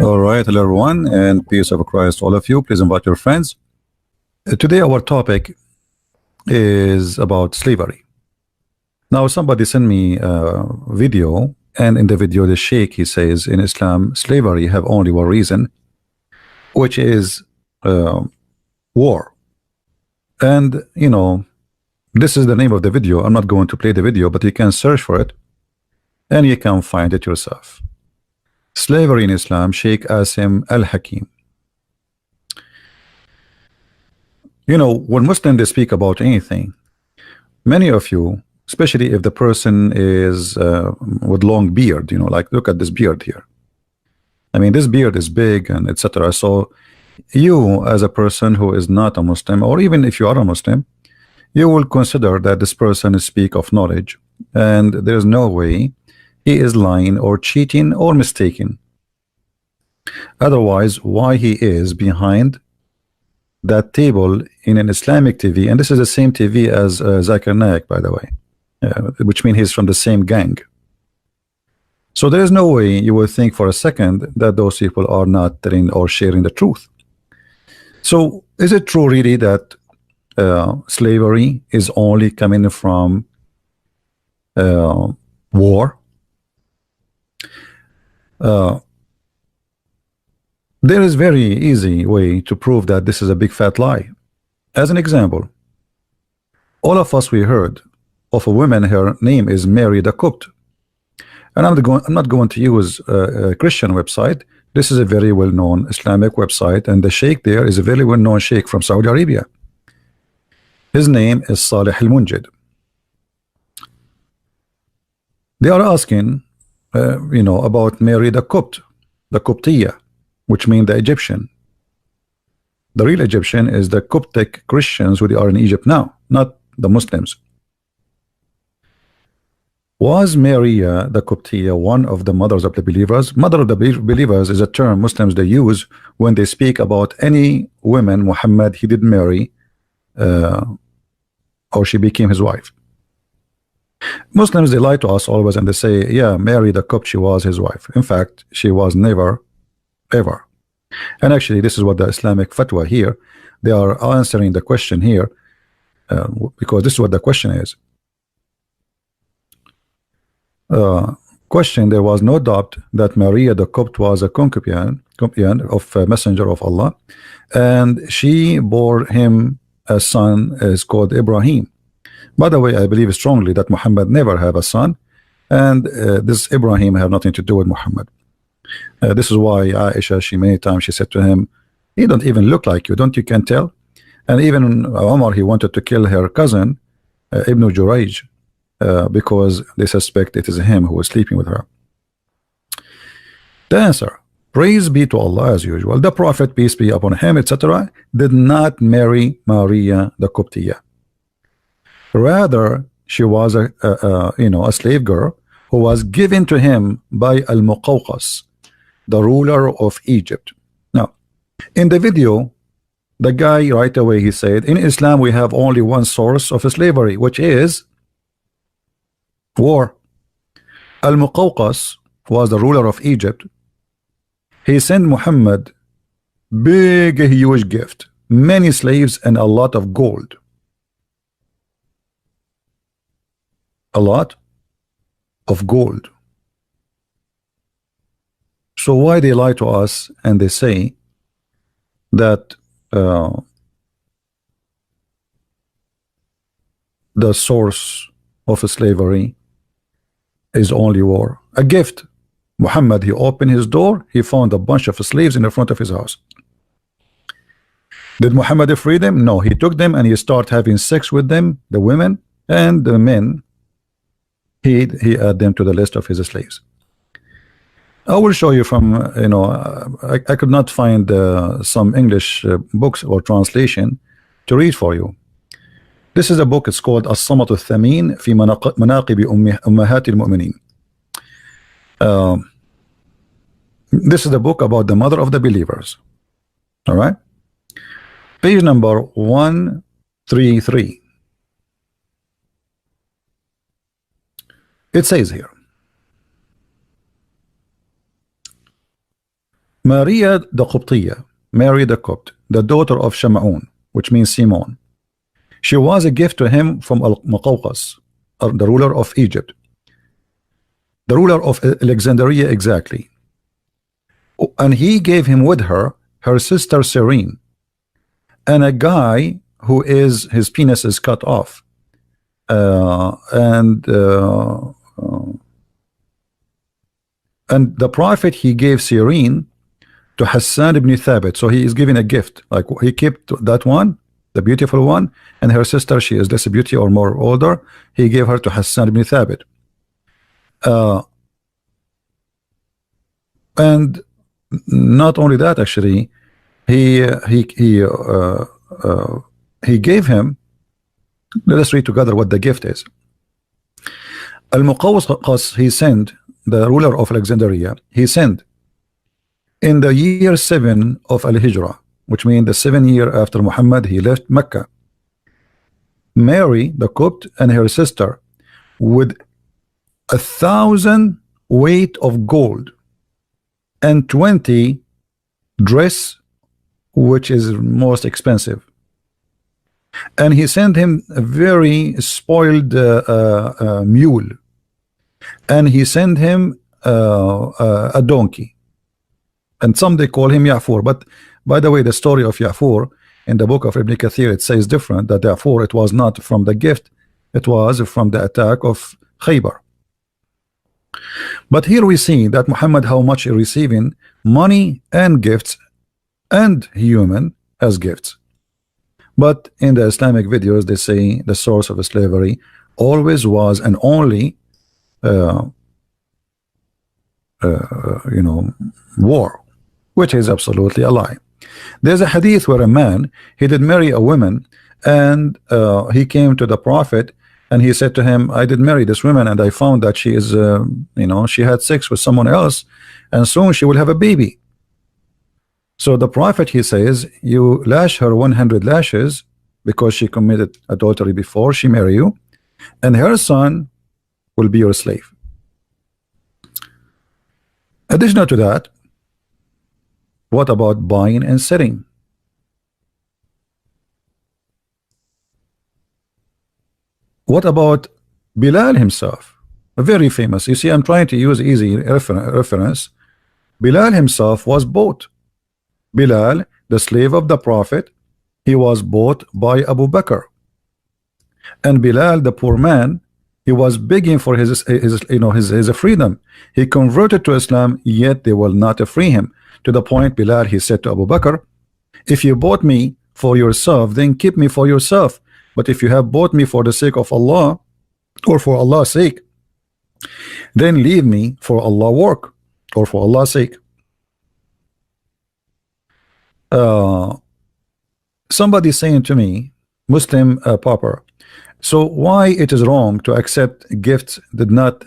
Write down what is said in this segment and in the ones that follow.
All right, hello everyone, and peace of Christ to all of you. Please invite your friends. Today, our topic is about slavery. Now, somebody sent me a video, and in the video, the Sheikh he says in Islam, slavery have only one reason, which is uh, war. And this is the name of the video. I'm not going to play the video, but you can search for it, and you can find it yourself. Slavery in Islam, Sheik Assim Al Hakeem. When Muslims they speak about anything, many of you, especially if the person is with long beard, like look at this beard here. I mean, this beard is big and etc. So you, as a person who is not a Muslim, or even if you are a Muslim, you will consider that this person is speak of knowledge, and there is no way he is lying or cheating or mistaken. Otherwise, why he is behind that table in an Islamic TV, and this is the same TV as Zakir Naik, by the way, which means he's from the same gang. So there is no way you will think for a second that those people are not telling or sharing the truth. So is it true really that slavery is only coming from war? There is very easy way to prove that this is a big fat lie. As an example, all of us we heard of a woman, her name is Mary the Copt, and I'm not going to use a Christian website. This is a very well-known Islamic website, and the sheikh there is a very well-known sheikh from Saudi Arabia. His name is Salih al-Munjid. They are asking about Mary the Copt, the Coptia, which means the Egyptian. The real Egyptian is the Coptic Christians who they are in Egypt now, not the Muslims. Was Maria the Coptia one of the mothers of the believers? Mother of the believers is a term Muslims they use when they speak about any woman Muhammad he did marry or she became his wife. Muslims they lie to us always and they say, yeah, Mary the Copt, she was his wife. In fact, she was never ever. And actually this is what the Islamic fatwa here, they are answering the question here because this is what the question is. Question: there was no doubt that Maria the Copt was a concubine of a messenger of Allah, and she bore him a son is called Ibrahim. By the way, I believe strongly that Muhammad never have a son, and this Ibrahim have nothing to do with Muhammad. This is why Aisha, she many times she said to him, he don't even look like you, don't you can tell? And even Omar, he wanted to kill her cousin Ibn Jurayj because they suspect it is him who was sleeping with her. The answer: praise be to Allah as usual. The Prophet, peace be upon him, etc., did not marry Maria the Coptia. Rather, she was a slave girl who was given to him by Al-Muqawqas, the ruler of Egypt. Now, in the video, the guy right away he said, in Islam we have only one source of slavery, which is war. Al-Muqawqas was the ruler of Egypt. He sent Muhammad big huge gift, many slaves and a lot of gold. A lot of gold. So why they lie to us and they say that the source of slavery is only war? A gift. Muhammad, he opened his door, he found a bunch of slaves in the front of his house. Did Muhammad free them? No, he took them and he started having sex with them, the women and the men. He added them to the list of his slaves. I will show you from I could not find some English books or translation to read for you. This is a book, it's called As-Samat Al-Thamin fi Manaqib Ummahat Al-Mu'minin. This is the book about the mother of the believers. All right, page number 133. It says here, Maria the Qibtiyya, Mary the Copt, the daughter of Shamaun, which means Simon. She was a gift to him from Al-Muqawqas, the ruler of Egypt, the ruler of Alexandria exactly. And he gave him with her sister Serene, and a guy who is his penis is cut off, and the prophet, he gave Serene to Hassan ibn Thabit. So he is giving a gift, like he kept that one, the beautiful one, and her sister, she is less beauty or more older, he gave her to Hassan ibn Thabit. And not only that, actually, he gave him, let us read together what the gift is. Al-Muqawqas, he sent, the ruler of Alexandria, he sent in the year 7 of Al-Hijrah, which means the 7th year after Muhammad, he left Mecca, Mary the Copt and her sister with 1,000 weight of gold and 20 dress, which is most expensive. And he sent him a very spoiled mule, and he sent him a donkey, and some they call him Ya'fur. But by the way, the story of Ya'fur in the book of Ibn Kathir, it says different, that Ya'fur, it was not from the gift, it was from the attack of Khaybar. But here we see that Muhammad, how much he receiving money and gifts and human as gifts. But in the Islamic videos, they say the source of slavery always was and only war, which is absolutely a lie. There's a hadith where a man, he did marry a woman, and he came to the prophet and he said to him, I did marry this woman and I found that she is she had sex with someone else and soon she will have a baby. So the prophet, he says, you lash her 100 lashes because she committed adultery before she married you, and her son will be your slave. Additional to that, what about buying and selling? What about Bilal himself? Very famous. You see, I'm trying to use easy reference. Bilal himself was bought. Bilal, the slave of the prophet, he was bought by Abu Bakr. And Bilal, the poor man, he was begging for his freedom. He converted to Islam, yet they will not free him. To the point, Bilal, he said to Abu Bakr, if you bought me for yourself, then keep me for yourself. But if you have bought me for the sake of Allah, or for Allah's sake, then leave me for Allah's work, or for Allah's sake. Somebody saying to me, Muslim Papa, so why it is wrong to accept gifts? Did not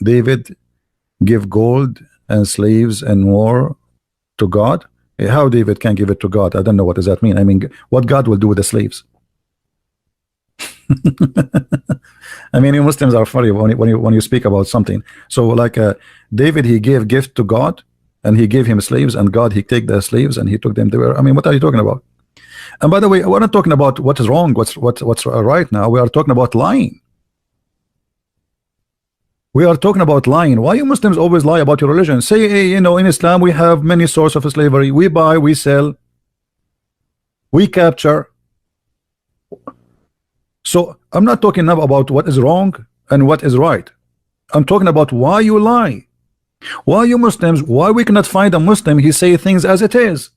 David give gold and slaves and more to God? How David can give it to God? I don't know, what does that mean? I mean, what God will do with the slaves? I mean, you Muslims are funny when you speak about something. So like David, he gave gift to God and he gave him slaves, and God, he take the slaves and he took them there. I mean, what are you talking about? And by the way, we're not talking about what is wrong, what's right now. We are talking about lying. We are talking about lying. Why you Muslims always lie about your religion? Say, hey, in Islam we have many sources of slavery. We buy, we sell, we capture. So I'm not talking now about what is wrong and what is right. I'm talking about why you lie. Why you Muslims, why we cannot find a Muslim, he say things as it is.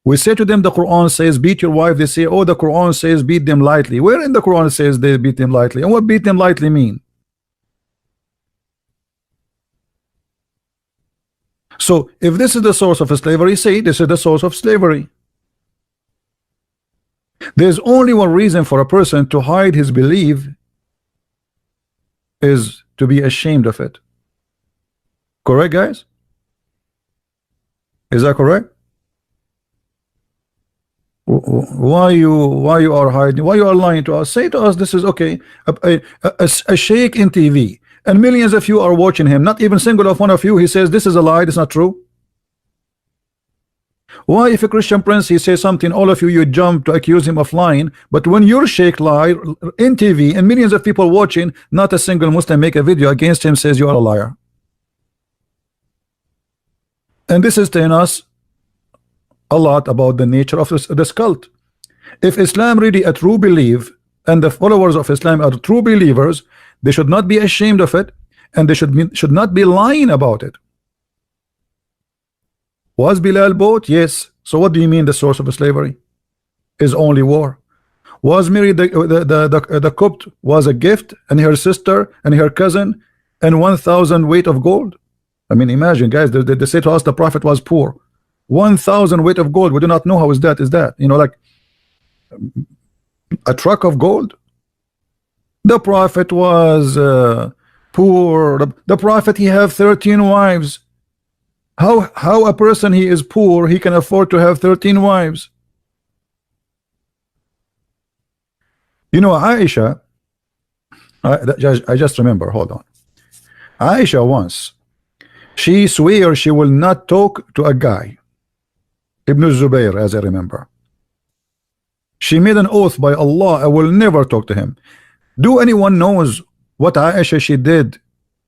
We say to them, the Quran says beat your wife. They say, oh, the Quran says beat them lightly. Where in the Quran says they beat them lightly? And what beat them lightly mean? So if this is the source of slavery, say this is the source of slavery. There's only one reason for a person to hide his belief, is to be ashamed of it. Correct, guys? Is that correct? Why you are hiding? Why you are lying to us? Say to us, this is okay. A sheikh in TV, and millions of you are watching him. Not even single of one of you. He says this is a lie. It's not true. Why, if a Christian prince he says something, all of you jump to accuse him of lying, but when your sheikh lie in TV and millions of people watching, not a single Muslim make a video against him, says you are a liar. And this is telling us a lot about the nature of this cult. If Islam really a true belief, and the followers of Islam are true believers, they should not be ashamed of it, and they should not be lying about it. Was Bilal bought? Yes. So what do you mean the source of slavery is only war? Was Mary the Copt was a gift, and her sister and her cousin and 1,000 weight of gold? I mean, imagine, guys, they say to us the prophet was poor. 1,000 weight of gold. We do not know how is that, you know, like a truck of gold. The prophet was poor. The prophet, he have 13 wives. How a person he is poor, he can afford to have 13 wives? You know, Aisha, I just remember, hold on. Aisha once, she swear she will not talk to a guy, Ibn Zubayr, as I remember. She made an oath by Allah, I will never talk to him. Do anyone knows what Aisha she did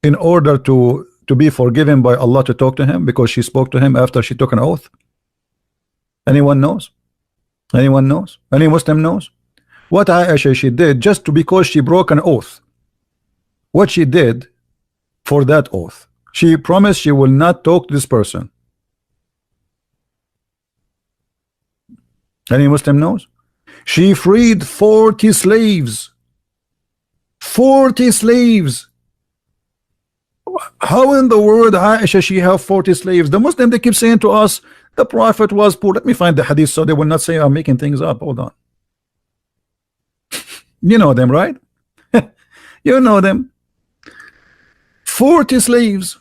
in order to be forgiven by Allah to talk to him, because she spoke to him after she took an oath? Anyone knows? Anyone knows? Any Muslim knows what Aisha she did just because she broke an oath? What she did for that oath? She promised she will not talk to this person. Any Muslim knows? She freed 40 slaves. 40 slaves. How in the world Aisha she have 40 slaves? The Muslim, they keep saying to us the prophet was poor. Let me find the hadith so they will not say I'm making things up. Hold on. You know them, right? You know them. 40 slaves.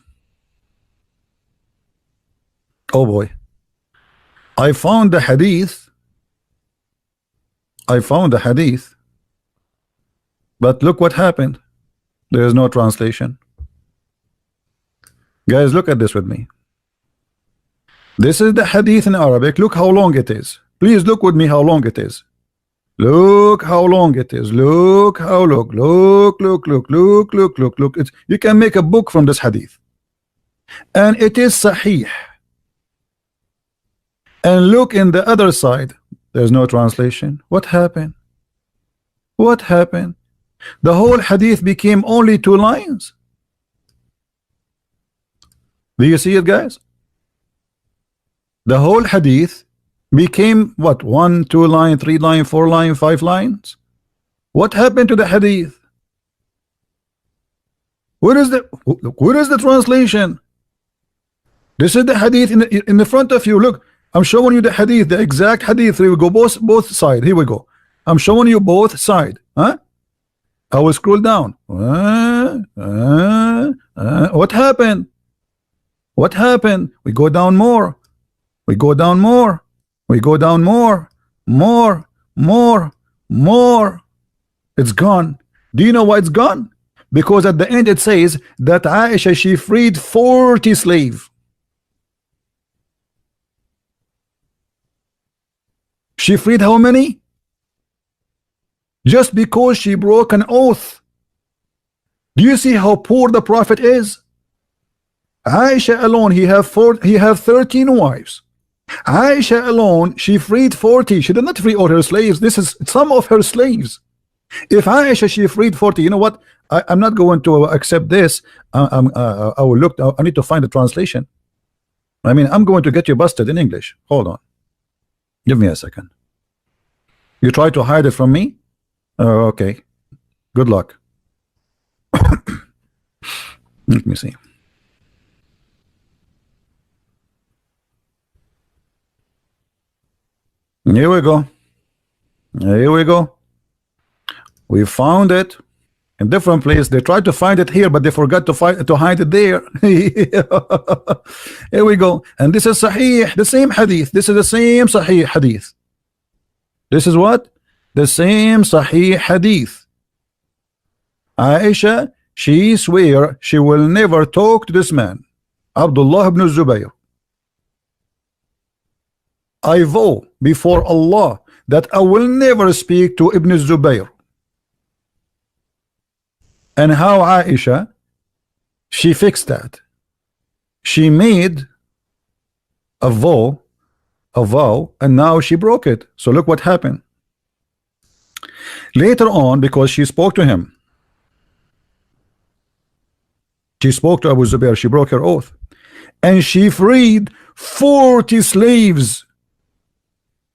Oh boy. I found the hadith. But look what happened. There is no translation. Guys, look at this with me. This is the hadith in Arabic. Look how long it is. Please look with me how long it is. Look how long it is. Look how look. It's, you can make a book from this hadith. And it is sahih. And look in the other side. There's no translation. What happened? What happened? The whole hadith became only 2 lines. Do you see it, guys? The whole hadith became what? 1, 2 line, 3 line, 4 line, 5 lines. What happened to the hadith? Where is the translation? This is the hadith in the front of you. Look, I'm showing you the hadith, the exact hadith. Here we go, both sides. Here we go. I'm showing you both sides. Huh? I will scroll down. What happened? What happened? We go down more. We go down more. We go down more. More. It's gone. Do you know why it's gone? Because at the end it says that Aisha she freed 40 slaves. She freed how many? Just because she broke an oath. Do you see how poor the prophet is? Aisha alone, he have 13 wives. Aisha alone, she freed 40. She did not free all her slaves. This is some of her slaves. If Aisha she freed 40, you know what? I'm not going to accept this. I will look. I need to find the translation. I mean, I'm going to get you busted in English. Hold on. Give me a second. You try to hide it from me? Okay. Good luck. Let me see. Here we go. Here we go. We found it in different place. They tried to find it here, but they forgot to hide it there. Here we go. And this is Sahih, the same hadith. This is the same Sahih hadith. This is what? The same Sahih hadith. Aisha, she swear she will never talk to this man, Abdullah ibn Zubayr. I vow before Allah that I will never speak to Ibn Zubayr. And how Aisha, she fixed that. She made a vow, and now she broke it. So look what happened. Later on, because she spoke to him, she spoke to Abu Zubair, she broke her oath, and she freed 40 slaves,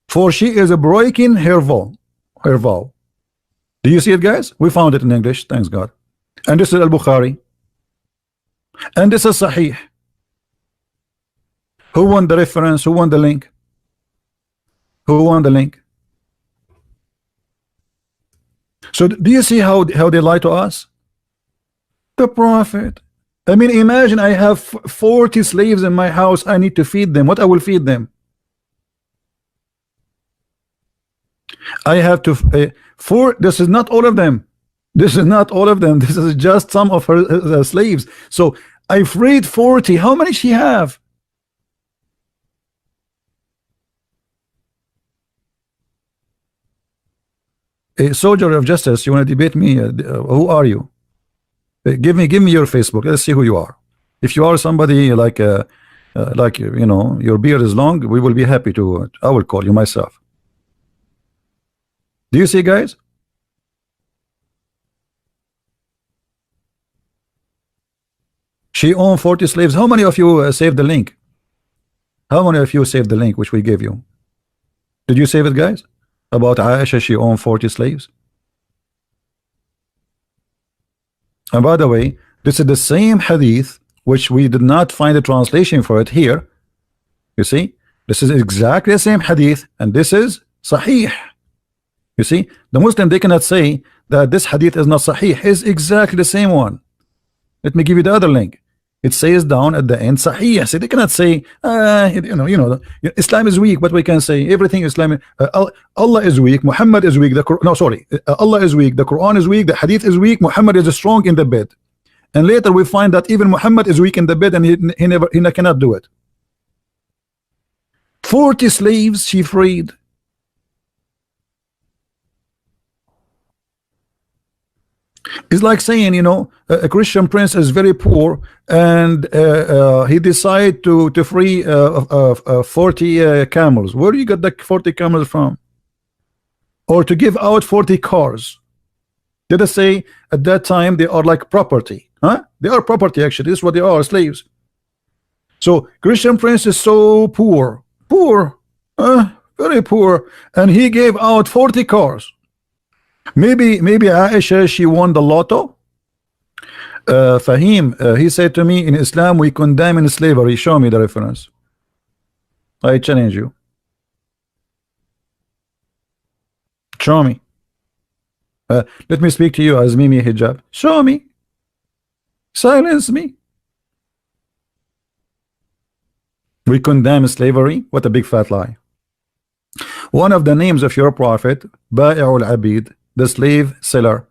for she is breaking her vow. Do you see it, guys? We found it in English, thanks God. And this is Al-Bukhari, and this is Sahih. Who won the reference? Who won the link? Who won the link? So do you see how they lie to us? The Prophet. I mean, imagine I have 40 slaves in my house. I need to feed them. What I will feed them? I have to this is not all of them. This is not all of them. This is just some of her slaves. So I freed 40. How many she have? A soldier of justice, you want to debate me? Who are you? Give me your Facebook. Let's see who you are. If you are somebody like you know, your beard is long, we will be happy to. I will call you myself. Do you see, guys? She owned 40 slaves. How many of you saved the link? How many of you saved the link which we gave you? Did you save it, guys? About Aisha, she owned 40 slaves. And by the way, this is the same hadith which we did not find a translation for it here. You see, this is exactly the same hadith, and this is Sahih. You see, the Muslim, they cannot say that this hadith is not Sahih. It's exactly the same one. Let me give you the other link. It says down at the end Sahih. So they cannot say you know Islam is weak, but we can say everything Islamic. Allah is weak, Muhammad is weak, Allah is weak, the Quran is weak, the hadith is weak, Muhammad is strong in the bed. And later we find that even Muhammad is weak in the bed, and he cannot do it. 40 slaves she freed. It's like saying, you know, a Christian prince is very poor, and he decided to free 40 camels. Where do you get the 40 camels from? Or to give out 40 cars. Did I say at that time they are like property? Huh? They are property, actually. This is what they are, slaves. So Christian prince is so poor, very poor, and he gave out 40 cars. Maybe Aisha, she won the lotto. Fahim, he said to me, in Islam we condemn slavery. Show me the reference. I challenge you. Show me. Let me speak to you as Mimi Hijab. Show me. Silence me. We condemn slavery. What a big fat lie. One of the names of your prophet, Ba'i'ul Abid, the slave seller.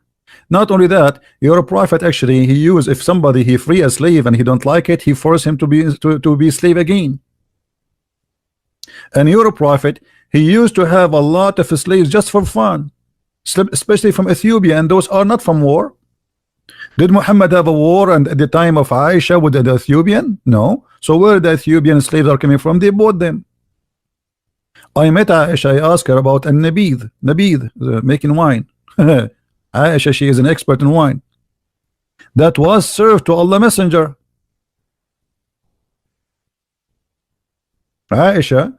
Not only that, your prophet actually, he used, if somebody he free a slave and he don't like it, he force him to be slave again. And your prophet, he used to have a lot of slaves just for fun, especially from Ethiopia, and those are not from war. Did Muhammad have a war and at the time of Aisha with the Ethiopian? No. So where the Ethiopian slaves are coming from? They bought them. I met Aisha, I asked her about nabid, making wine. Aisha, she is an expert in wine. That was served to Allah Messenger. Aisha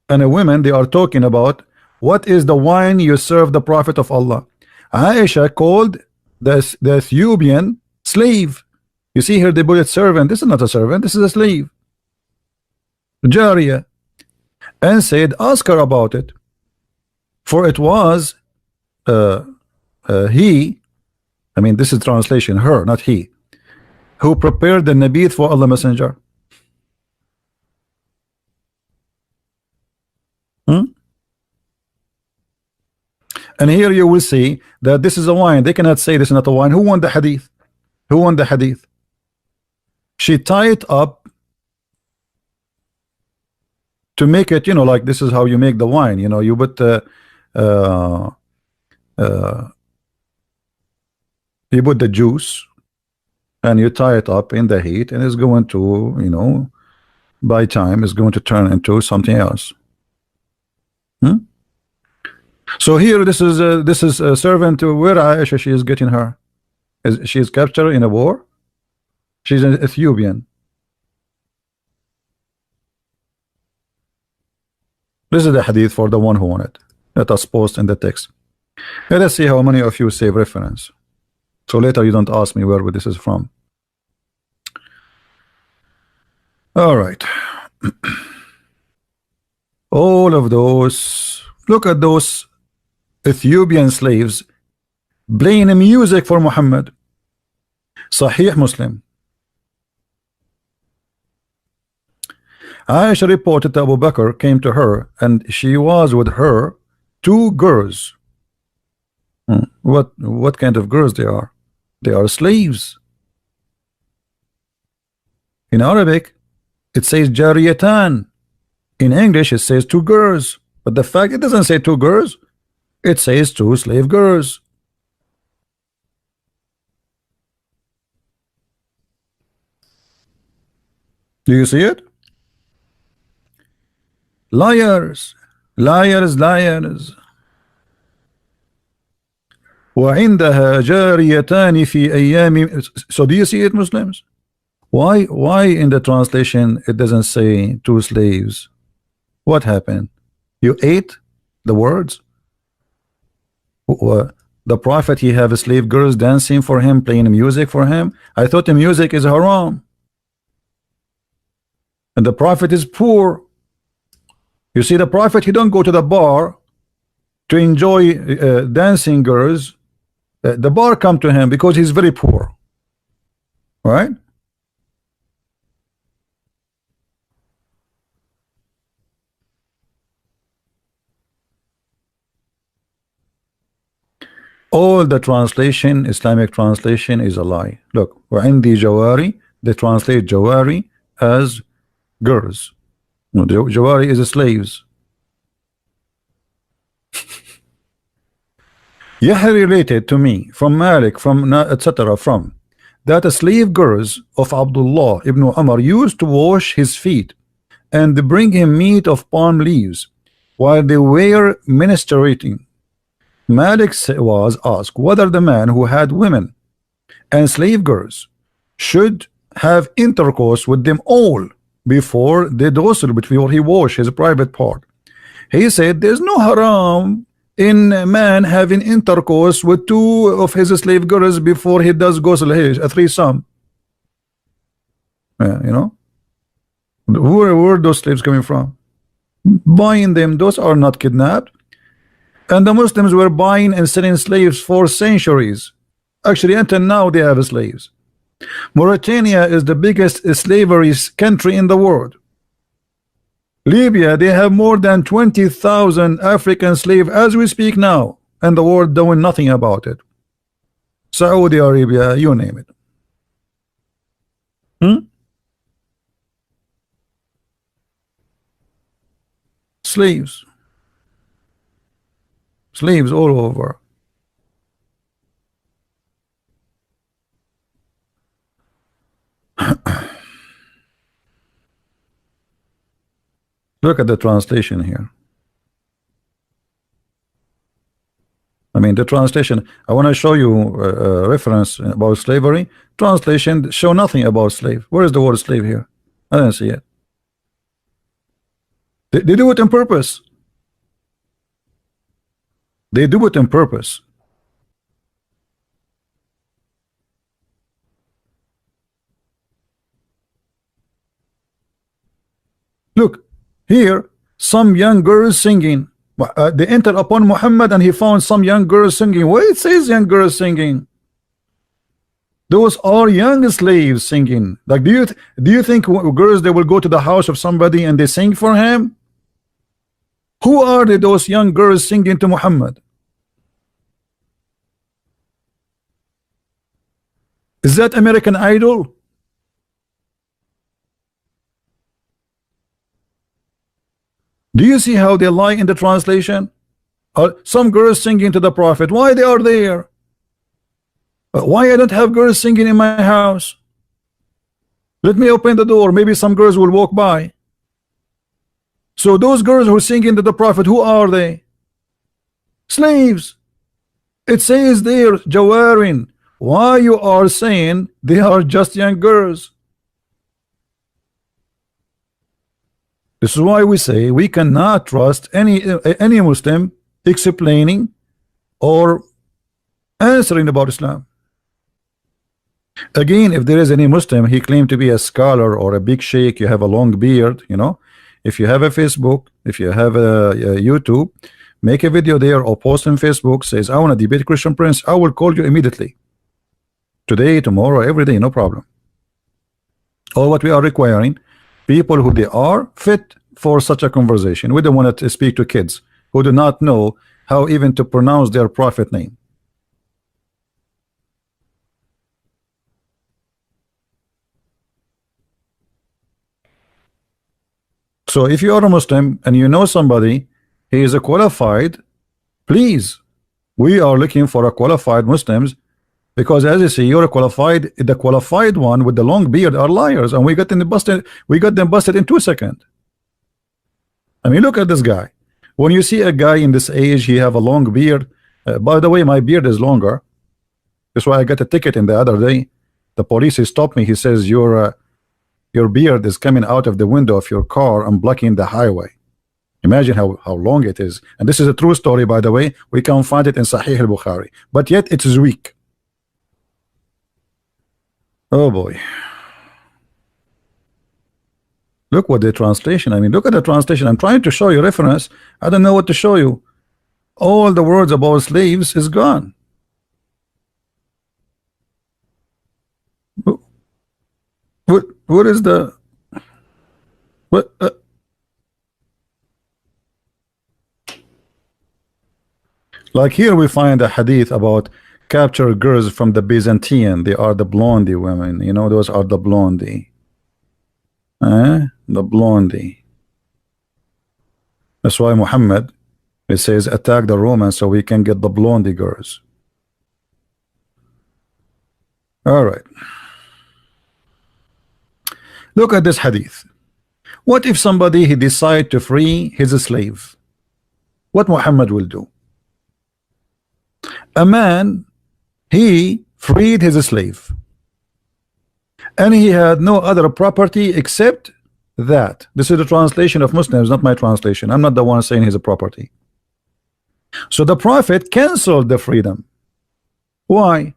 and a woman, they are talking about what is the wine you serve the Prophet of Allah. Aisha called the Ethiopian slave. You see here they put it servant. This is not a servant, this is a slave, Jariya, and said ask her about it, for it was he, I mean this is translation, her, not he, who prepared the nabith for Allah Messenger. And here you will see that this is a wine. They cannot say this is not a wine. Who won the hadith? Who won the hadith? She tied up to make it, you know, like this is how you make the wine. You know, you put uh, uh, you put the juice and you tie it up in the heat, and it's going to, you know, by time it's going to turn into something else. Hmm? So here, this is a servant to where Aisha she is getting her. She is captured in a war. She's an Ethiopian. This is the hadith for the one who wanted. Let us post in the text. Let us see how many of you save reference. So later you don't ask me where this is from. All right. All of those. Look at those Ethiopian slaves playing music for Muhammad. Sahih Muslim. Aisha reported that Abu Bakr came to her and she was with her two girls. What kind of girls they are? They are slaves. In Arabic it says jariyatan. In English it says two girls, but the fact it doesn't say two girls, it says two slave girls. Do you see it? Liars, liars, liars. وعندها جاريتان في أيام. So do you see it, Muslims? Why in the translation it doesn't say two slaves? What happened? You ate the words? The prophet, he have slave girls dancing for him, playing music for him. I thought the music is haram, and the prophet is poor. You see, the prophet, he don't go to the bar to enjoy dancing girls. The bar come to him because he's very poor, right? All the translation, Islamic translation, is a lie. Look, وعندي جواري, they translate jawari as girls. No, jawari is slaves. Yahya related to me from Malik, from etc. from that slave girls of Abdullah ibn Umar used to wash his feet and bring him meat of palm leaves while they were ministrating. Malik was asked whether the man who had women and slave girls should have intercourse with them all before the ghusl, before he wash his private part. He said there's no haram in a man having intercourse with two of his slave girls before he does ghusl, a threesome. You know, where are those slaves coming from? Buying them, those are not kidnapped. And the Muslims were buying and selling slaves for centuries. Actually, until now they have slaves. Mauritania is the biggest slavery country in the world. Libya, they have more than 20,000 African slaves as we speak now, and the world doing nothing about it. Saudi Arabia, you name it. Slaves. Slaves all over. Look at the translation here. I mean, the translation, I want to show you a reference about slavery. Translation show nothing about slave. Where is the word slave here? I don't see it. They do it on purpose. They do it on purpose. Look, here, some young girls singing. They entered upon Muhammad and he found some young girls singing. Where it says young girls singing? Those are young slaves singing. Like, do you think girls, they will go to the house of somebody and they sing for him? Who are those young girls singing to Muhammad? Is that American Idol? Do you see how they lie in the translation? Some girls singing to the Prophet. Why they are there? Why I don't have girls singing in my house? Let me open the door. Maybe some girls will walk by. So those girls who singing to the Prophet, who are they? Slaves. It says there, Jawarin. Why you are saying they are just young girls? This is why we say we cannot trust any Muslim explaining or answering about Islam. Again, if there is any Muslim, he claimed to be a scholar or a big sheikh, you have a long beard, you know, if you have a Facebook, if you have a YouTube, make a video there or post on Facebook, says, I want to debate Christian Prince, I will call you immediately. Today, tomorrow, every day, no problem. All what we are requiring, people who they are fit for such a conversation. We don't want to speak to kids who do not know how even to pronounce their prophet name. So if you are a Muslim and you know somebody, he is a qualified, please, we are looking for a qualified Muslims, because as you see, you're a qualified, the qualified one with the long beard are liars, and we got them busted in 2 seconds. I mean, look at this guy. When you see a guy in this age, he have a long beard. By the way, my beard is longer. That's why I got a ticket in the other day. The police, he stopped me. He says, your beard is coming out of the window of your car and blocking the highway. Imagine how long it is. And this is a true story, by the way. We can find it in Sahih al-Bukhari. But yet it is weak. Oh boy. Look what the translation. I mean, look at the translation. I'm trying to show you reference. I don't know what to show you. All the words about slaves is gone. What is the what? Like here we find a hadith about capture girls from the Byzantine. They are the blondie women. You know, those are the blondie. The blondie. That's why Muhammad, it says, attack the Romans so we can get the blondie girls. All right. Look at this hadith. What if somebody he decide to free his slave? What Muhammad will do? A man, he freed his slave, and he had no other property except that. This is the translation of Muslims, not my translation. I'm not the one saying he's a property. So the Prophet canceled the freedom. Why?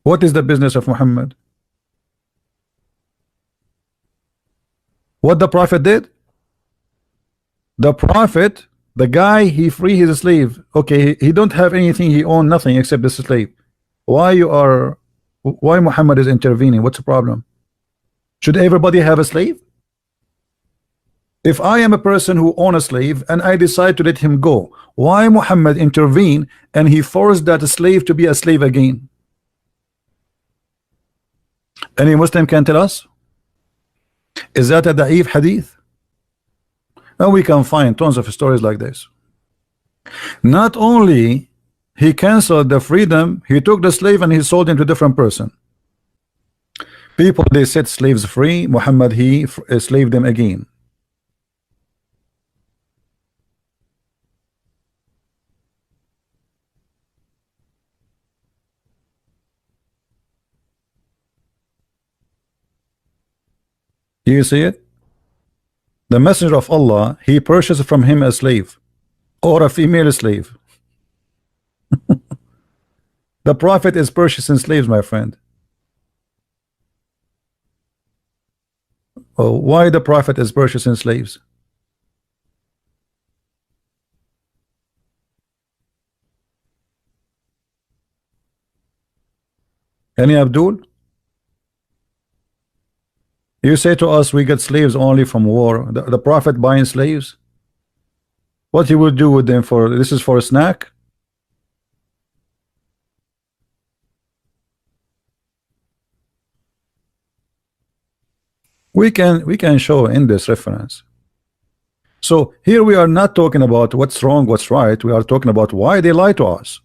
What is the business of Muhammad? What the Prophet did? The Prophet, the guy, he free his slave. Okay, he don't have anything, he own nothing except this slave. Why Muhammad is intervening? What's the problem? Should everybody have a slave? If I am a person who own a slave and I decide to let him go, why Muhammad intervene and he forced that slave to be a slave again? Any Muslim can tell us? Is that a da'if hadith? And we can find tons of stories like this. Not only he canceled the freedom, he took the slave and he sold him to a different person. People, they set slaves free. Muhammad, he enslaved them again. Do you see it? The messenger of Allah, he purchased from him a slave or a female slave. The Prophet is purchasing slaves, my friend. Oh, why the Prophet is purchasing slaves? Any Abdul? You say to us we get slaves only from war. The Prophet buying slaves? What he would do with them for? This is for a snack? We can show in this reference. So here we are not talking about what's wrong, what's right. We are talking about why they lie to us.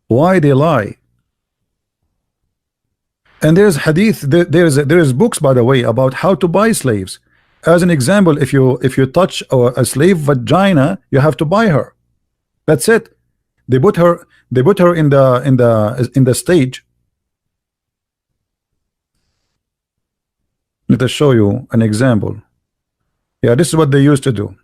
Why they lie. And there's hadith, there's books, by the way, about how to buy slaves. As an example, if you touch a slave vagina, you have to buy her. That's it. They put her in the stage. Let us show you an example. Yeah, this is what they used to do.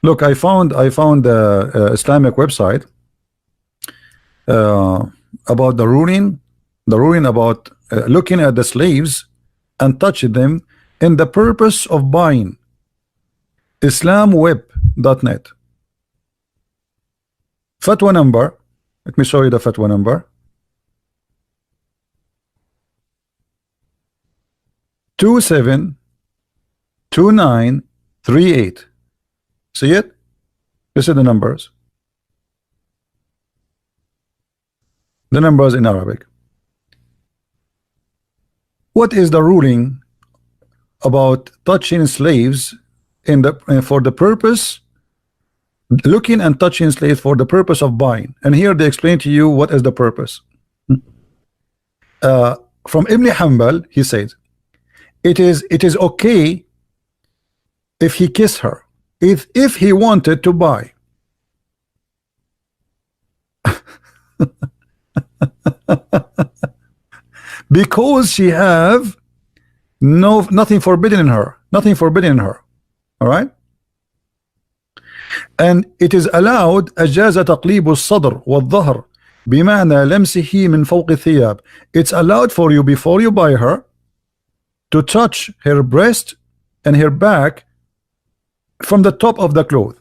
Look, I found the Islamic website about the ruling about looking at the slaves and touching them in the purpose of buying. Islamweb.net. Fatwa number. Let me show you the fatwa number. 272938. See it? This is the numbers. The numbers in Arabic. What is the ruling about touching slaves for the purpose, looking and touching slaves for the purpose of buying? And here they explain to you what is the purpose. From Ibn Hanbal, he says, it is okay if he kissed her, if he wanted to buy. Because she have nothing forbidden in her, all right. And it is allowed أجاز تقليب الصدر والظهر بمعنى لمسه من فوق الثياب. It's allowed for you, before you buy her, to touch her breast and her back from the top of the cloth.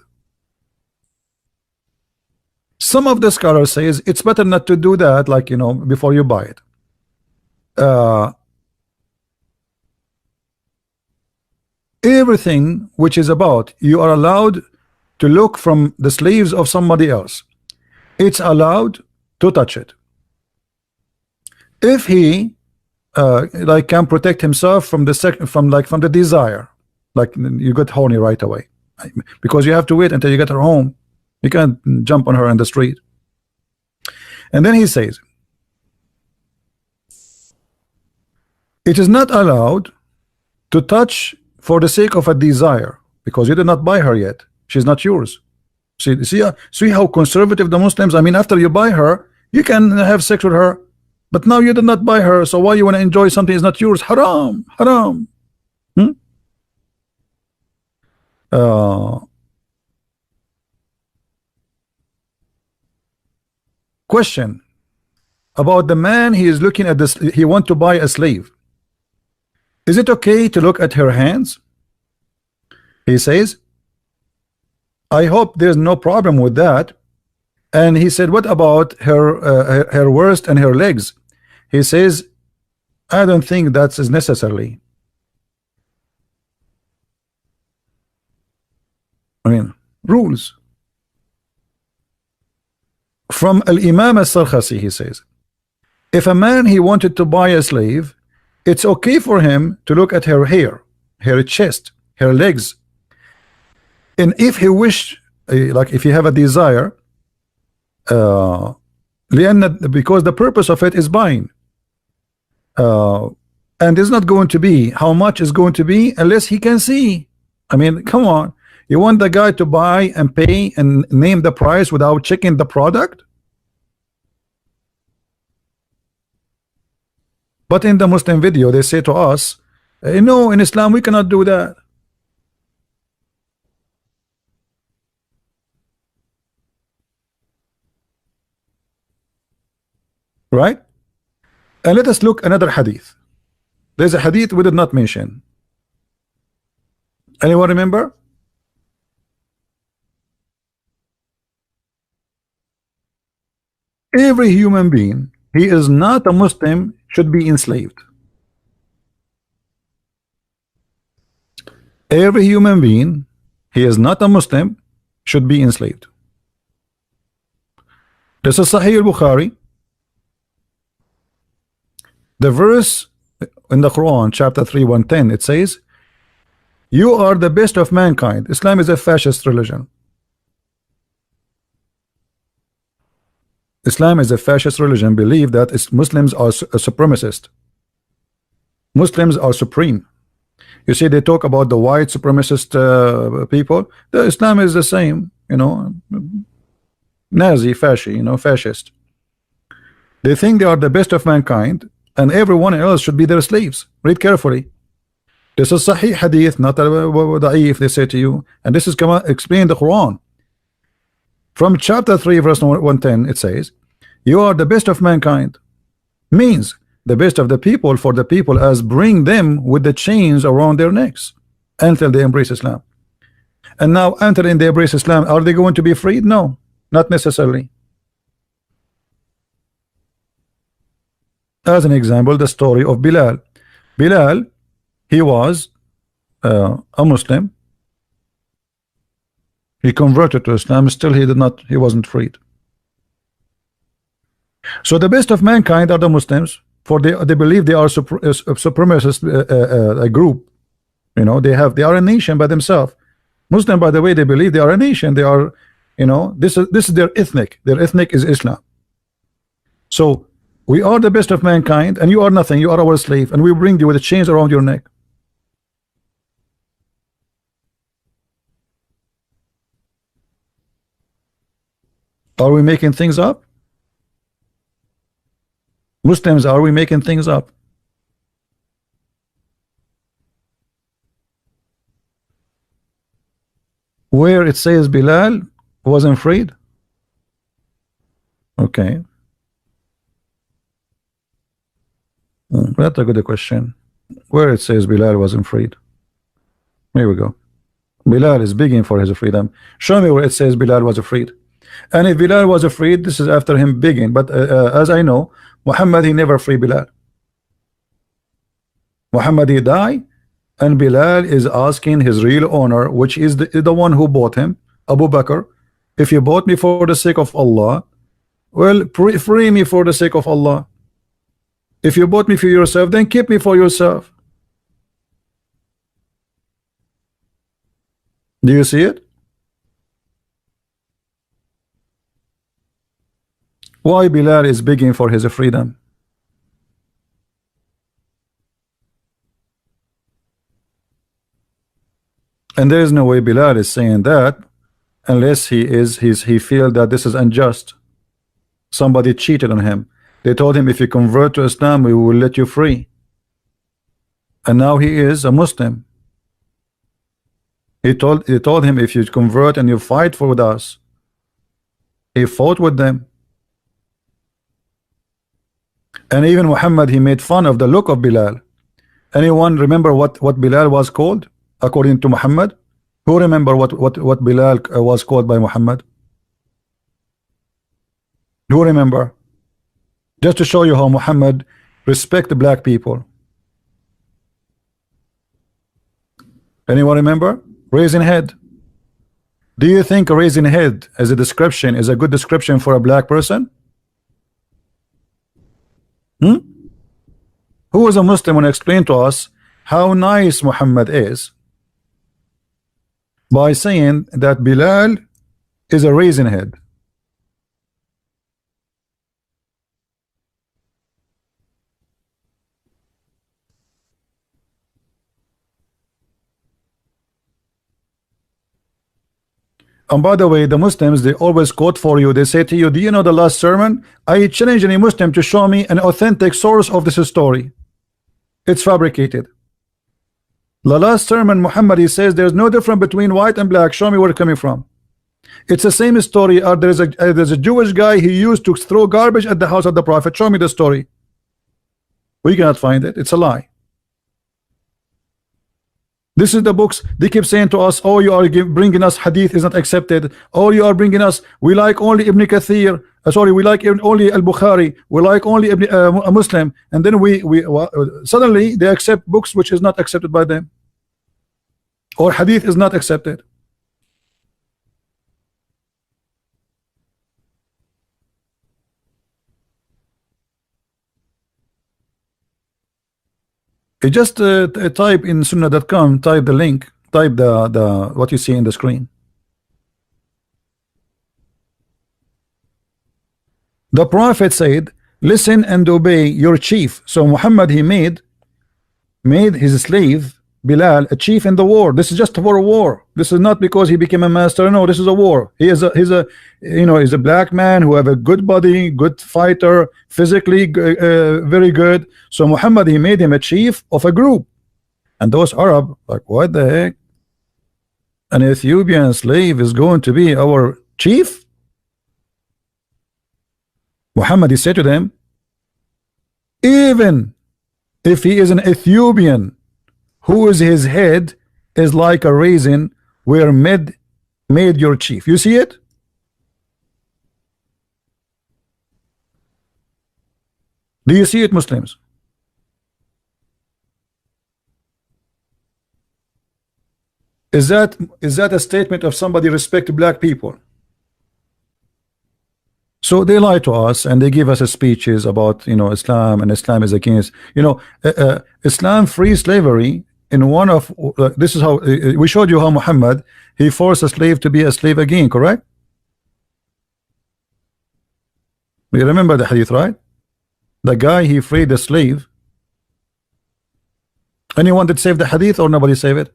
Some of the scholars says it's better not to do that, like, you know, before you buy it. Everything which is about, you are allowed to look from the sleeves of somebody else, it's allowed to touch it if he like can protect himself from the desire. Like, you get horny right away, because you have to wait until you get her home. You can't jump on her in the street. And then he says, it is not allowed to touch for the sake of a desire, because you did not buy her yet. She's not yours. See how conservative the Muslims. I mean, after you buy her, you can have sex with her, but now you did not buy her, so why you want to enjoy something is not yours? Haram, haram. Question about the man. He is looking at this, he want to buy a slave. Is it okay to look at her hands? He says, I hope there's no problem with that. And he said, what about her waist and her legs? He says, I don't think that's necessarily. I mean, rules. From Al-Imam Al-Sarkhasi, he says, if a man, he wanted to buy a slave, it's okay for him to look at her hair, her chest, her legs. And if he wished, like if you have a desire, because the purpose of it is buying, and it's not going to be how much is going to be unless he can see. I mean, come on, you want the guy to buy and pay and name the price without checking the product? But in the Muslim video, they say to us, no, in Islam we cannot do that. Right? And let us look another hadith. There's a hadith we did not mention. Anyone remember? Every human being, he is not a Muslim, should be enslaved. Every human being, he is not a Muslim, should be enslaved. This is Sahih al-Bukhari. The verse in the Quran, chapter 3, 110, it says, "You are the best of mankind." Islam is a fascist religion. Islam is a fascist religion. Believe that Muslims are a supremacist. Muslims are supreme. You see, they talk about the white supremacist people. The Islam is the same, you know, Nazi, fasci, you know, fascist. They think they are the best of mankind, and everyone else should be their slaves. Read carefully. This is Sahih Hadith, not Da'if, they say to you, and this is explained in the Quran. From chapter 3, verse 110, it says, "You are the best of mankind," means the best of the people for the people, as bring them with the chains around their necks until they embrace Islam. And now, until they embrace Islam, are they going to be freed? No, not necessarily. As an example, the story of Bilal. Bilal, he was a Muslim. He converted to Islam. Still, he wasn't freed. So the best of mankind are the Muslims, for they believe they are a supremacist a group. You know, they are a nation by themselves. Muslim, by the way, they believe they are a nation. They are, you know, this is their ethnic. Their ethnic is Islam. So we are the best of mankind, and you are nothing. You are our slave, and we bring you with the chains around your neck. Are we making things up? Muslims, are we making things up? Where it says Bilal wasn't freed? Okay. That's a good question. Where it says Bilal wasn't freed? Here we go. Bilal is begging for his freedom. Show me where it says Bilal was freed. And if Bilal was freed, this is after him begging. But as I know, Muhammad, he never free Bilal. Muhammad, he died, and Bilal is asking his real owner, which is the one who bought him, Abu Bakr, if you bought me for the sake of Allah, well, free me for the sake of Allah. If you bought me for yourself, then keep me for yourself. Do you see it? Why Bilal is begging for his freedom? And there is no way Bilal is saying that unless he feel that this is unjust. Somebody cheated on him. They told him, if you convert to Islam, we will let you free. And now he is a Muslim. He told him, if you convert and you fight with us. He fought with them. And even Muhammad, he made fun of the look of Bilal. Anyone remember what Bilal was called according to Muhammad? Who remember what Bilal was called by Muhammad? Who remember? Just to show you how Muhammad respect black people. Anyone remember? Raising head. Do you think raising head as a description is a good description for a black person? Who is a Muslim and explain to us how nice Muhammad is by saying that Bilal is a raisin head? And by the way, the Muslims, they always quote for you. They say to you, do you know the last sermon? I challenge any Muslim to show me an authentic source of this story. It's fabricated. The last sermon, Muhammad, he says there's no difference between white and black. Show me where it's coming from. It's the same story. There's a Jewish guy, he used to throw garbage at the house of the Prophet. Show me the story. We cannot find it. It's a lie. This is the books. They keep saying to us, oh, you are bringing us hadith is not accepted. Oh, you are bringing us, we like only Ibn Kathir. Sorry, we like only Al-Bukhari. We like only a Muslim. And then suddenly they accept books which is not accepted by them. Or hadith is not accepted. You just type in sunnah.com, type the link, type the what you see in the screen. The Prophet said, listen and obey your chief. So Muhammad, he made his slave Bilal a chief in the war. This is just for a war. This is not because he became a master. No, this is a war. He's a black man who have a good body, good fighter, physically very good. So Muhammad, he made him a chief of a group. And those Arab like, what the heck? An Ethiopian slave is going to be our chief? Muhammad, he said to them, even if he is an Ethiopian, whose his head is like a raisin, were made your chief. You see it? Do you see it, Muslims? Is that a statement of somebody respect black people? So they lie to us and they give us speeches about Islam, and Islam is against Islam free slavery. In one of this is how we showed you how Muhammad, he forced a slave to be a slave again, correct? You remember the hadith, right? The guy, he freed the slave. Anyone that saved the hadith, or nobody saved it?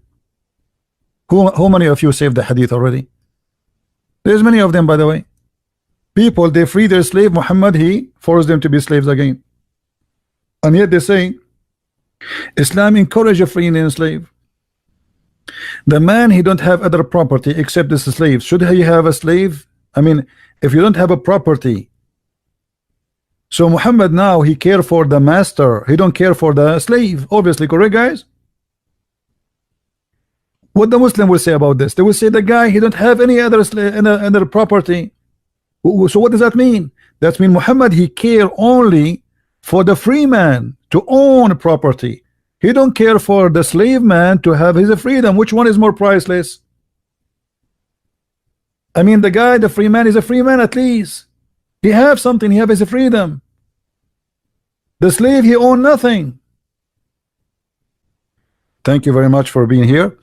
How many of you saved the hadith already? There's many of them, by the way. People, they free their slave. Muhammad, he forced them to be slaves again. And yet they say Islam encourages freeing and slave. The man, he don't have other property except this slave. Should he have a slave? I mean, if you don't have a property. So Muhammad now, he care for the master. He don't care for the slave. Obviously, correct, guys? What the Muslim will say about this? They will say the guy, he don't have any other other property. So what does that mean? That means Muhammad, he care only for the free man to own property. He don't care for the slave man to have his freedom. Which one is more priceless? I mean, the guy, the free man, is a free man at least. He have something. He have his freedom. The slave, he own nothing. Thank you very much for being here.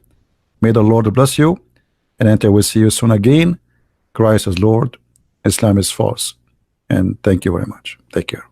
May the Lord bless you, and until we see you soon again. Christ is Lord, Islam is false, and thank you very much. Take care.